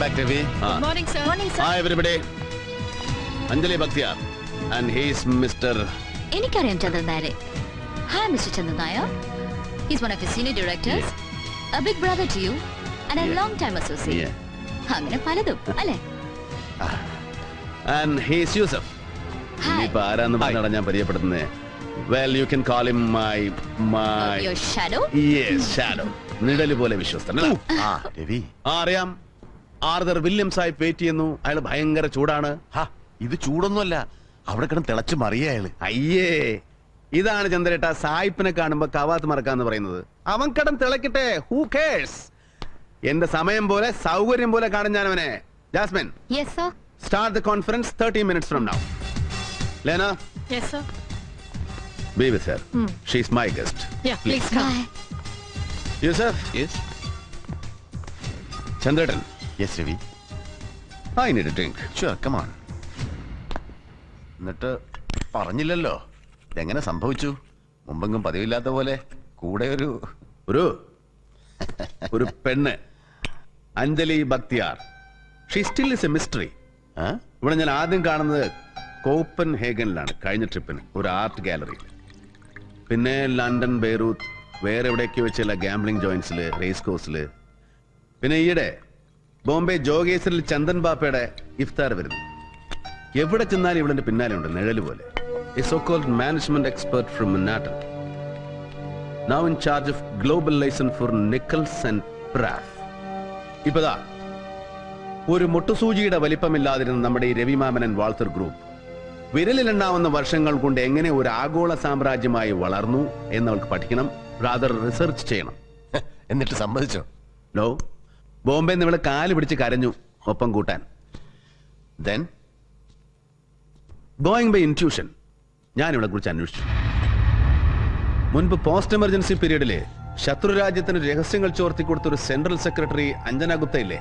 back, Ravi. Good morning, sir. Morning, sir. Hi, everybody. Anjali Bhaktiyar. And he's Mr. എനിക്കറിയാം ചന്ദ്രൻ നായരെ. Hi, Mr. Chandran Nair. He's one of your senior directors, a big brother to you, and a long-time associate. അങ്ങനെ പലതും അല്ലേ? And he's Yusuf. Hi. ഇനിയിപ്പോ ആരാന്ന് പറഞ്ഞാണ് ഞാൻ പരിചയപ്പെടുത്തുന്നത്. Well, you can call him my... Your shadow? Yes, shadow. നിഴല് പോലെ വിശ്വസ്തൻ. രവി, അറിയാം. ആർതർ വില്യംസ് ആയി വെയിറ്റ് ചെയ്യുന്നു. അയാൾ ഭയങ്കര ചൂടാണ്. ഇത് ചൂടൊന്നുമല്ല, അവിടെ കിടന്ന് തിളച്ച് മറിയ അയാള്. അയ്യേ, ഇതാണ് ചന്ദ്രേട്ട സായിപ്പിനെ കാണുമ്പോ കവാത്ത് മറക്കാന്ന് പറയുന്നത്. അവൻ കടം തിളക്കട്ടെ, ഹൂ കേഴ്സ്. എന്റെ സമയം പോലെ സൗകര്യം പോലെ കാണും ഞാൻ അവനെ. Jasmine, Yes, sir. start the conference 30 minutes from now. Lena, Yes, sir. be with her. She's my guest. Yeah, please come. Bye. Yusuf. Yes. Chandrettan, Yes, Ravi. I need a drink. Sure, come on. എന്നിട്ട് പറഞ്ഞില്ലല്ലോ, ഇതെങ്ങനെ സംഭവിച്ചു? മുമ്പെങ്കും പതിവില്ലാത്ത പോലെ കൂടെ ഒരു പെണ്ണ്, Anjali Bakhtiyar. She still is A mystery. ഇവിടെ ഞാൻ ആദ്യം കാണുന്നത് കോപ്പൻ ഹേഗനിലാണ്, കഴിഞ്ഞ ട്രിപ്പിന് ഒരു ആർട്ട് ഗാലറിയിൽ. പിന്നെ ലണ്ടൻ, ബെയ്റൂത്ത്, വേറെ എവിടെയൊക്കെ വെച്ചുള്ള ഗാംബ്ലിംഗ് ജോയിന്റ്സില്, റേസ് കോഴ്സില്. പിന്നെ ഈയിടെ ബോംബെ ജോഗേശ്വരിൽ ചന്ദൻ ബാപ്പയുടെ ഇഫ്താർ വരുന്നു. എവിടെ ചെന്നാലും ഇവളെന്റെ പിന്നാലെ ഉണ്ട്, നിഴല് പോലെ. A so-called management expert from Manhattan, now in charge of global license for Nichols and Pratt. ഇപ്പതാ ഒരു മുട്ടുസൂചിയുടെ വലിപ്പമില്ലാതിരുന്ന നമ്മുടെ ഈ രവിമാമനൻ വാൾത്തർ ഗ്രൂപ്പ് വിരലിലെണ്ണാവുന്ന വർഷങ്ങൾ കൊണ്ട് എങ്ങനെ ഒരു ആഗോള സാമ്രാജ്യമായി വളർന്നു എന്നവൾക്ക് പഠിക്കണം, റാദർ റിസർച്ച് ചെയ്യണം. എന്നിട്ട് സമ്മതിച്ചോ? നോ, ബോംബെ നിന്ന് ഇവള് കാല് പിടിച്ച് കരഞ്ഞു ഒപ്പം കൂട്ടാൻ. Then ഗോയിങ് ബൈ ഇൻറ്റ്യൂഷൻ ഞാൻ ഇവളെ കുറിച്ച് അന്വേഷിച്ചു. മുൻപ് പോസ്റ്റ് എമർജൻസി പീരീഡില് ശത്രുരാജ്യത്തിന് രഹസ്യങ്ങൾ ചോർത്തി കൊടുത്ത ഒരു സെൻട്രൽ സെക്രട്ടറി അഞ്ജന ഗുപ്ത ഇല്ലേ,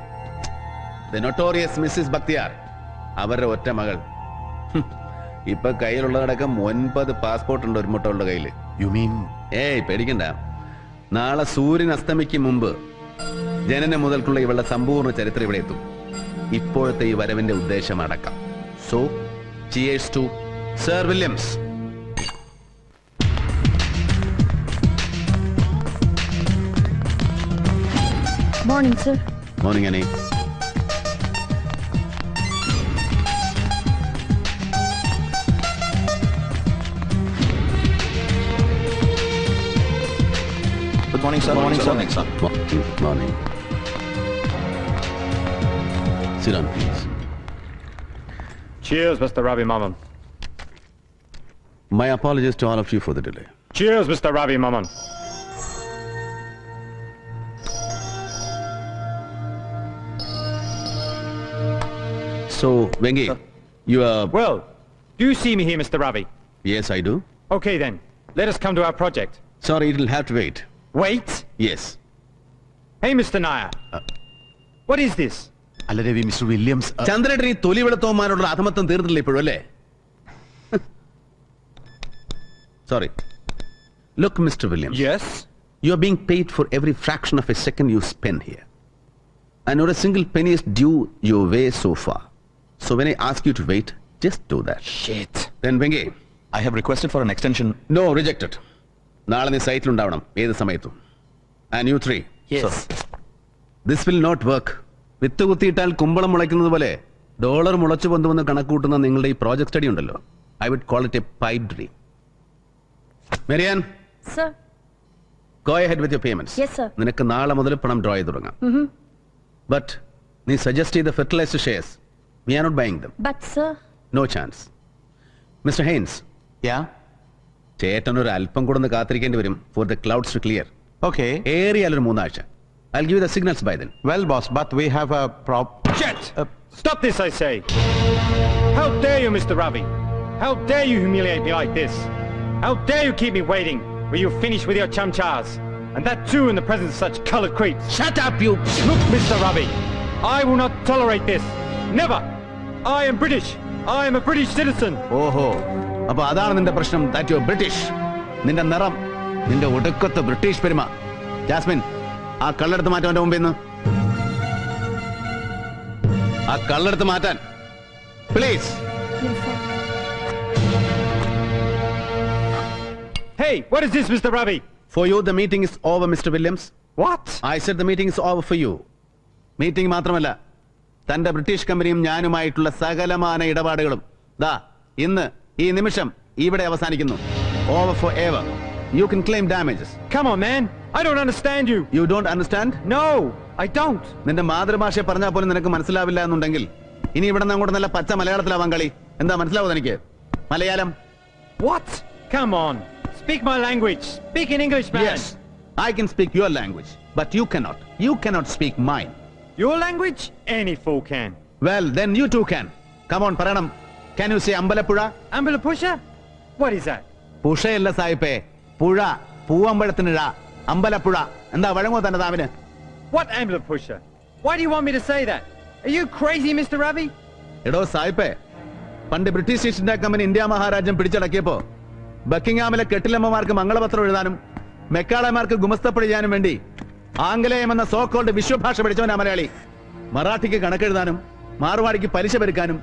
ദ നൊട്ടോറിയസ് മിസ്സിസ് ബക്തിയാർ, അവരുടെ ഒറ്റ മകൾ. ഇപ്പൊ കയ്യിലുള്ളതടക്കം 9 പാസ്പോർട്ട് ഉണ്ട് ഒരു മുട്ടകളുടെ കയ്യില്. You mean? ഏയ് പേടിക്കണ്ട, നാളെ സൂര്യൻ അസ്തമിക്കും മുമ്പ് ജനനം മുതൽക്കുള്ള ഇവളുടെ സമ്പൂർണ്ണ ചരിത്രം ഇവിടെ എത്തും. ഇപ്പോഴത്തെ ഈ വരവിന്റെ ഉദ്ദേശം അടക്കം. So cheers to Sir Williams. Morning, sir. Morning, Annie. Good morning, sir. Morning, sir. Morning. Sit down, please. Cheers, Mr. Ravi Maman. My apologies to all of you for the delay. Cheers, Mr. Ravi Maman. So, Vengi, you are... Well, do you see me here, Mr. Ravi? Yes, I do. Okay, then. Let us come to our project. Sorry, it'll have to wait. Wait? Yes. Hey, Mr. Nair. What is this? അല്ല Ravi, mister Williams. ചന്ദ്രേട്ടൻ ഈ തൊലി വെളുത്തവന്മാരോടുള്ള അധമത്വം തീർന്നില്ല ഇപ്പോഴും അല്ലേ? Sorry. Look, Mr. Williams. Yes? You are being paid for every fraction of a second you spend here. And not a single penny is due your way so far. So when I ask you to wait, just do that. Shit. Then Vengi. I have requested for an extension. No, rejected. നാളെ നീ സൈറ്റിലുണ്ടാവണം ഏത് സമയത്തും. And you three. Yes. Sir. This will not work. വിത്ത് കുത്തിയിട്ടാൽ കുമ്പളം മുളയ്ക്കുന്നത് പോലെ dollar മുളച്ചു പൊന്തുവെന്ന് കണക്കൂട്ടുന്ന നിങ്ങളുടെ ഈ project study ഉണ്ടല്ലോ, I would call it a pipe dream. മെരിയാൻ, Sir. go ahead with your payments. Yes, sir. നിനക്ക് നാളെ മുതൽ പണം ഡ്രോ ചെയ്ത് തുടങ്ങാം. ബട്ട് നീ സജസ്റ്റ് ചെയ്ത fertiliser shares we are not buying them. But, sir. No chance. Mister Heinz, Yeah. ചേട്ടൻ ഒരു അല്പം കൂടെ ഒന്ന് കാത്തിരിക്കേണ്ടി വരും for the clouds to clear. Okay. ഏറിയാൽ ഒരു 3 ആഴ്ച. I'll give you the signals by then. Well, boss, but we have a Shit! Stop this, I say! How dare you, Mr. Ravi? How dare you humiliate me like this? How dare you keep me waiting when you finish with your chumchas? And that too in the presence of such colored creeps. Shut up, you... Look, Mr. Ravi, I will not tolerate this. Never! I am British. I am a British citizen. ഓഹോ, അപ്പൊ അതാണ് നിന്റെ പ്രശ്നം, that you're British. നിന്റെ നിറം, നിന്റെ ഒടുക്കത്തെ British പെരുമ. ജാസ്മിൻ, ആ കള്ളെടുത്ത് മാറ്റം അവന്റെ മുമ്പിൽ നിന്ന്. ആ കള്ളെടുത്ത് മാറ്റാൻ please. Yes, sir. Hey, what is this, Mr. Ravi? For you the meeting is over, Mr. Williams. What? I said the meeting is over for you. Meeting മാത്രമല്ല, തന്റെ ബ്രിട്ടീഷ് കമ്പനിയും ഞാനുമായിട്ടുള്ള സകലമാന ഇടപാടുകളും ദാ ഇന്ന് ഈ നിമിഷം ഇവിടെ അവസാനിക്കുന്നു. Over forever. You can claim damages. Come on, man. I don't understand you. You don't understand? No, I don't. നിന്റെ മാതൃഭാഷ പറഞ്ഞാൽ പോലും നിനക്ക് മനസ്സിലാവില്ല എന്നുണ്ടെങ്കിൽ ഇനി ഇവിടെ നിന്ന് അങ്ങോട്ട് നല്ല പച്ച മലയാളത്തിലാവാൻ കളി. എന്താ മനസ്സിലാവും എനിക്ക്? Malayalam. What? Come on. Speak my language. Speak in English, man. Yes, I can speak your language, but you cannot. You cannot speak mine. Your language? Any fool can. Well, then you too can. Come on, പറയണം. Can you say Ambalappuzha? Ambulapusha? What is that? പുഴയല്ല സായിപ്പേ, പുഴ. പൂവമ്പഴത്തിന് ഴ. അമ്പലപ്പുഴ. എന്താ വഴങ്ങോ തന്നെ താവിന്? What ambulapusha? Why do you want me to say that? Are you crazy, Mr. Ravi? എടോ സായിപ്പേ, പണ്ട് British East India company India മഹാരാജ്യം പിടിച്ചടക്കിയപ്പോ ബക്കിംഗ്ഹാമിലെ കെട്ടിലമ്മമാർക്ക് മംഗളപത്രം എഴുതാനും മെക്കാളമാർക്ക് ഗുമസ്തപ്പണി ചെയ്യാനും വേണ്ടി ആംഗലേയം എന്ന സോ കോൾഡ് വിശ്വഭാഷ പഠിച്ചവനാ മലയാളി. മറാഠിക്ക് കണക്കെഴുതാനും മാർവാടിക്ക് പലിശ പെരുക്കാനും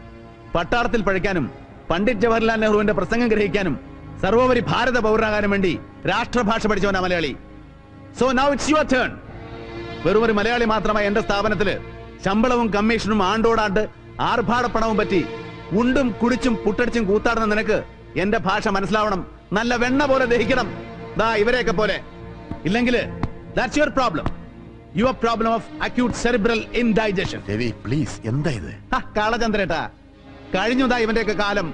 പട്ടാളത്തിൽ പഴിക്കാനും പണ്ഡിറ്റ് ജവഹർലാൽ നെഹ്റുവിന്റെ പ്രസംഗം ഗ്രഹിക്കാനും സർവോപരി ഭാരത പൗരനാകാനും വേണ്ടി രാഷ്ട്രഭാഷ പഠിച്ചവനാ മലയാളി. So now it's your turn. വെറും ഒരു മലയാളി മാത്രമായി എന്റെ സ്ഥാപനത്തില് ശമ്പളവും കമ്മീഷനും ആണ്ടോടാണ്ട് ആർഭാടപ്പണവും പറ്റി ഉണ്ടും കുടിച്ചും പുട്ടടിച്ചും കൂത്താടുന്ന നിനക്ക് എന്റെ ഭാഷ മനസ്സിലാവണം. നല്ല വെണ്ണ പോലെ ദഹിക്കണം. ദാ ഇവരെയൊക്കെ പോലെ. ഇല്ലെങ്കിൽ that's your problem. Your problem of acute cerebral indigestion. Ravi please, എന്താ ഇത്? കാളചന്ദ്രേട്ടാ, കഴിഞ്ഞതാ ഇവന്റെയൊക്കെ കാലം.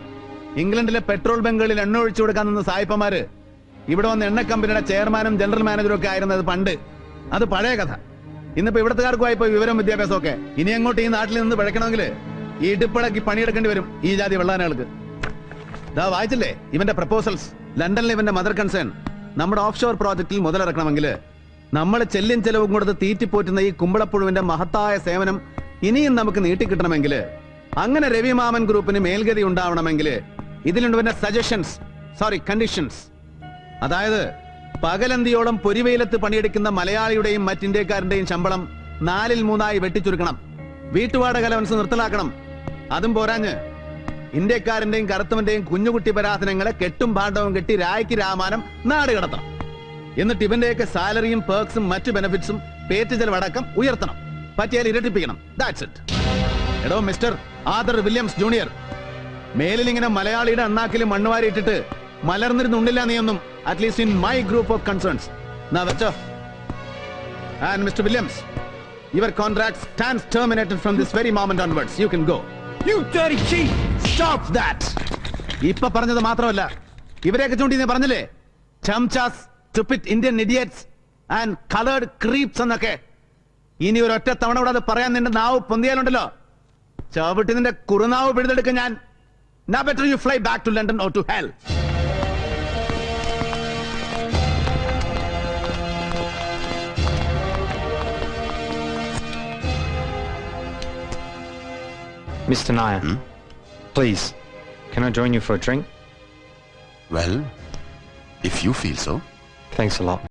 ഇംഗ്ലണ്ടിലെ പെട്രോൾ ബങ്കുകളിൽ എണ്ണ ഒഴിച്ചു കൊടുക്കാൻ നിന്ന സായിപ്പന്മാര് ഇവിടെ വന്ന് എണ്ണ കമ്പനിയുടെ ചെയർമാനും ജനറൽ മാനേജറും ഒക്കെ ആയിരുന്നത് പണ്ട്. അത് പഴയ കഥ. ഇന്നിപ്പോ ഇവിടത്തുകാർക്കുമായി പോയി വിവരം വിദ്യാഭ്യാസം ഒക്കെ. ഇനി അങ്ങോട്ട് ഈ നാട്ടിൽ നിന്ന് പിഴക്കണമെങ്കിൽ ഈ ഇടിപ്പടക്കി പണിയെടുക്കേണ്ടി വരും ഈ ജാതി വെള്ളാനകൾക്ക്. ദാ വായിച്ചില്ലേ ഇവന്റെ പ്രപ്പോസൽസ്? ലണ്ടനിൽ ഇവന്റെ മദർ കൺസേൺ നമ്മുടെ ഓഫ് ഷോർ പ്രോജക്റ്റിൽ മുതലിറക്കണമെങ്കിൽ നമ്മൾ ചെല്ലും ചെലവും കൊടുത്ത് തീറ്റിപ്പോറ്റുന്ന ഈ കുമ്പളപ്പുഴുവിന്റെ മഹത്തായ സേവനം ഇനിയും നമുക്ക് നീട്ടിക്കിട്ടണമെങ്കിൽ, അങ്ങനെ രവിമാമൻ ഗ്രൂപ്പിന് മേൽഗതി ഉണ്ടാവണമെങ്കിൽ ഇതിലുണ്ട് ഇവന്റെ സജഷൻസ്, സോറി കണ്ടീഷൻസ്. അതായത് പകലന്തിയോളം പൊരിവെയിലത്ത് പണിയെടുക്കുന്ന മലയാളിയുടെയും മറ്റിന്ത്യക്കാരന്റെയും ശമ്പളം 3/4 വെട്ടിച്ചുരുക്കണം. വീട്ടുവാടക അലവൻസ് നിർത്തലാക്കണം. അതും പോരാഞ്ഞ് ഇന്ത്യക്കാരന്റെയും കറുത്തവന്റെയും കുഞ്ഞുകുട്ടി പരാധനങ്ങളെ കെട്ടും ഭാണ്ഡവും കെട്ടി രായ്ക്ക് രാമാനം നാട് കടത്തണം. എന്നിട്ട് ഇവന്റെയൊക്കെ സാലറിയും പേർക്സും മറ്റു ബെനിഫിറ്റ്സും പേറ്റ് ചെലവടക്കം ഉയർത്തണം. പറ്റിയാൽ ഇരട്ടിപ്പിക്കണം. That's it. എടോ മിസ്റ്റർ ആദർ വില്യംസ് ജൂനിയർ, മേലിൽ ഇങ്ങനെ മലയാളിയുടെ അണ്ണാക്കിൽ മണ്ണുവാരി ഇട്ടിട്ട് മലർന്നിരുന്നുണ്ടില്ല നീയൊന്നും. At least in my group of concerns. നാ വെച്ചോ. And mister Williams, your contract stands terminated from this very moment onwards. You can go. You dirty cheat! Stop that! ഇപ്പൊ പറഞ്ഞത് മാത്രമല്ല, ഇവരെയൊക്കെ ചൂണ്ടി നീ പറഞ്ഞില്ലേ, ചംചാസ്, stupid Indian idiots and colored creeps എന്നൊക്കെ. ഇനി ഒരൊറ്റ തവണ കൂടെ അത് പറയാൻ നിന്റെ നാവ് പൊന്തിയാലുണ്ടല്ലോ, ചവിട്ടി നിന്റെ കുറുനാവ് പിഴുതെടുക്കാൻ ഞാൻ. Now better you fly back to London or to hell. Mr. Nair, please, can I join you for a drink? Well, if you feel so. Thanks a lot.